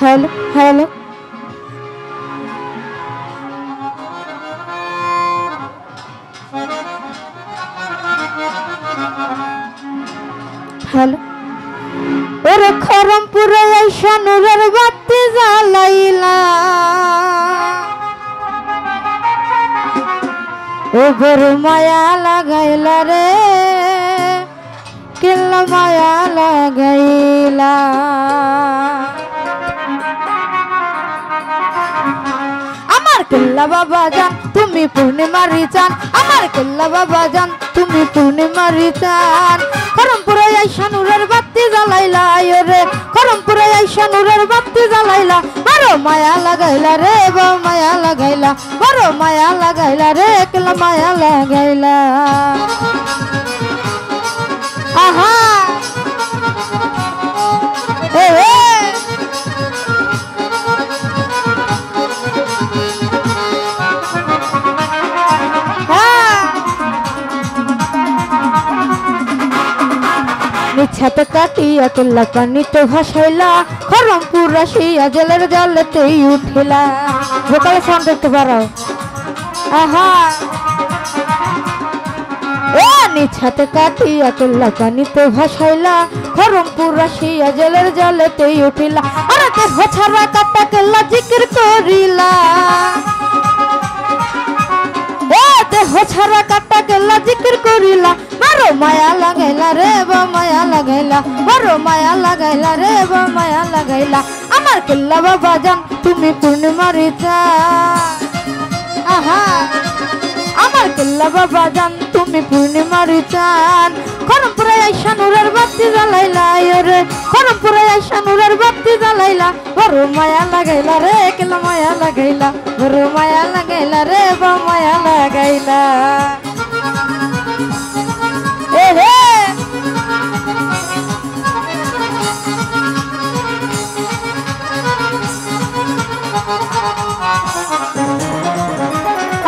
hello hello hello ওরে খরমপুরে আইসা নূরের বাতি জ্বালাইলা ও বড় মায়া লাগাইলা রে কেল্লা মায়া লাগাইলা আমার কেল্লা বাবা জান তুমি পূর্ণিমারি চান আমার কেল্লা বাবা জান তুমি পূর্ণিমারি চান খরমপুরে আইসা নূরের বাতি জ্বালাইলা রে খরমপুরে আইসা নূরের বাতি জ্বালাইলা বড় মায়া লাগাইলা রে বড় মায়া লাগাইলা বড় মায়া লাগাইলা রে কেল্লা মায়া লাগাইলা আহা এ ছাতে কাটিয়া কেল্লা পানিতে ভাসাইলা খরমপুর আসিয়া জেলের জলেতেই উঠিলা ভোকালে সাউন্ড দেখতে পারো আহা ও নিছাতে কাটিয়া কেল্লা পানিতে ভাসাইলা খরমপুর আসিয়া জেলের জলেতেই উঠিলা আরে দেহ ছাড়া কাটা কেল্লা জিকির করিলা দেহ ছাড়া কাটা কেল্লা জিকির করিলা বড় মায়া লাগাইলা রে বা মায়া লাগাইলা বড় মায়া লাগাইলা রে বা মায়া লাগাইলা আমার কেল্লা বাবা জান তুমি পূর্ণিমারি চান আহা আমার কেল্লা বাবা জান তুমি পূর্ণিমারি চান খরমপুরে আইসা নূরের বাতি জ্বালাইলা রে খরমপুরে আইসা নূরের বাতি জ্বালাইলা বড় মায়া লাগাইলা রে কেল্লা মায়া লাগাইলা বড় মায়া লাগাইলা রে বা মায়া লাগাইলা এ হে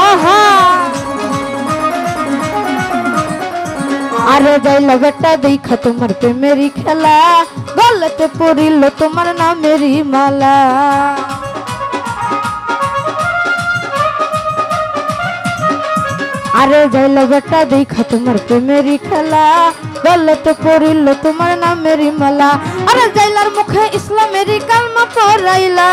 আহা আরে যাইলা বেটা দেখা তোমার প্রেমেরই খেলা গলাতে পড়িল তোমার নামেরই মালা আরে যাইলা বেটা দেখা তোমার প্রেমেরই খেলা গলাতে পড়িল তোমার নামেরই মালা আরে যাইলার মুখে ইসলামেরই কালমা পড়াইলা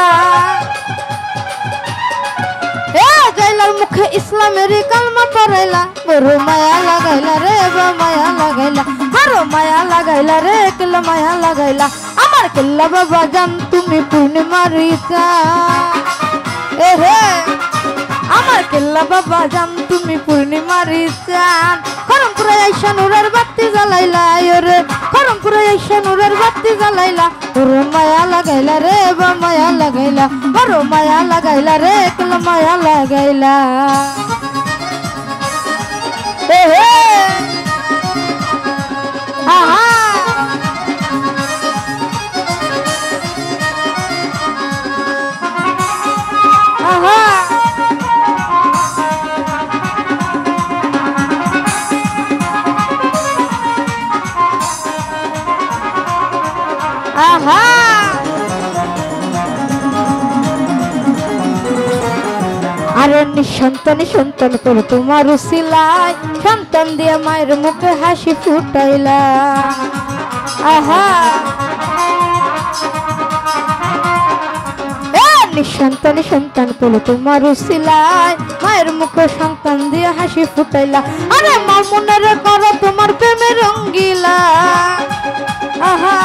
জাইলার মুখে ইসলামেরই কালমা পড়াইলা বড় মায়া লাগাইলা রে বা মায়া লাগাইলা বড় মায়া লাগাইলা রে কেল্লা মায়া লাগাইলা আমার কেল্লা বাবা জান তুমি পূর্ণিমারি চান এ হে আমার কেল্লা বাবা জান তুমি পূর্ণিমারি চান খরমপুরে আইসা নূরের বাতি জ্বালাইলা রে খরমপুরে আইসা নূরের বাতি জ্বালাইলা বড় মায়া লাগাইলা রে বা মায়া লাগাইলা বড় মায়া লাগাইলা রে কেল্লা মায়া লাগাইলা এ হে আহা আহা আহা আরে নিঃসন্তান সন্তান করে তোমার উসিলাই সন্তান দিয়ে মায়ের মুখে হাসি ফুটাইলা আহা নিঃসন্তান সন্তান করে তোমার উসিলাই মায়ের মুখে সন্তান দিয়ে হাসি ফুটাইলা আরে মামুনের করো তোমার প্রেমের রঙ্গিলা আহা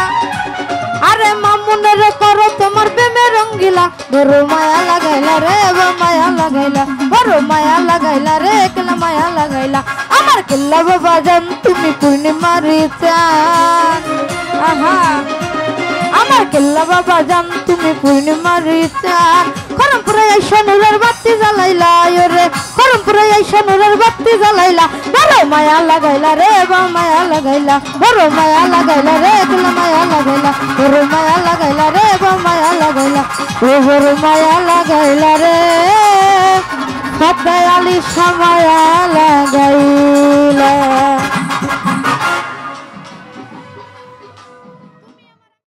আরে মামুনের করো তোমার প্রেমে রঙ্গিলা বড় মায়া লাগাইলা রে বা মায়া লাগাইলা বড় মায়া লাগাইলা রে কেল্লা মায়া লাগাইলা আমার কেল্লা বাবা জান তুমি পূর্ণিমারি চান আহা আমার কেল্লা বাবা জান তুমি পূর্ণিমারি চান খরমপুরে আইসা নূরের বাতি জ্বালাইলা রে খরমপুরে আইসা নূরের বাতি জ্বালাইলা বড় মায়া লাগাইলা রে বা মায়া লাগাইলা বড় মায়া লাগাইলা রে কেল্লা মায়া লাগাইলা বড় মায়া লাগাইলা রে বা মায়া লাগাইলা ও বড় মায়া লাগাইলা রে সদাই আলী মায়া লাগাইলা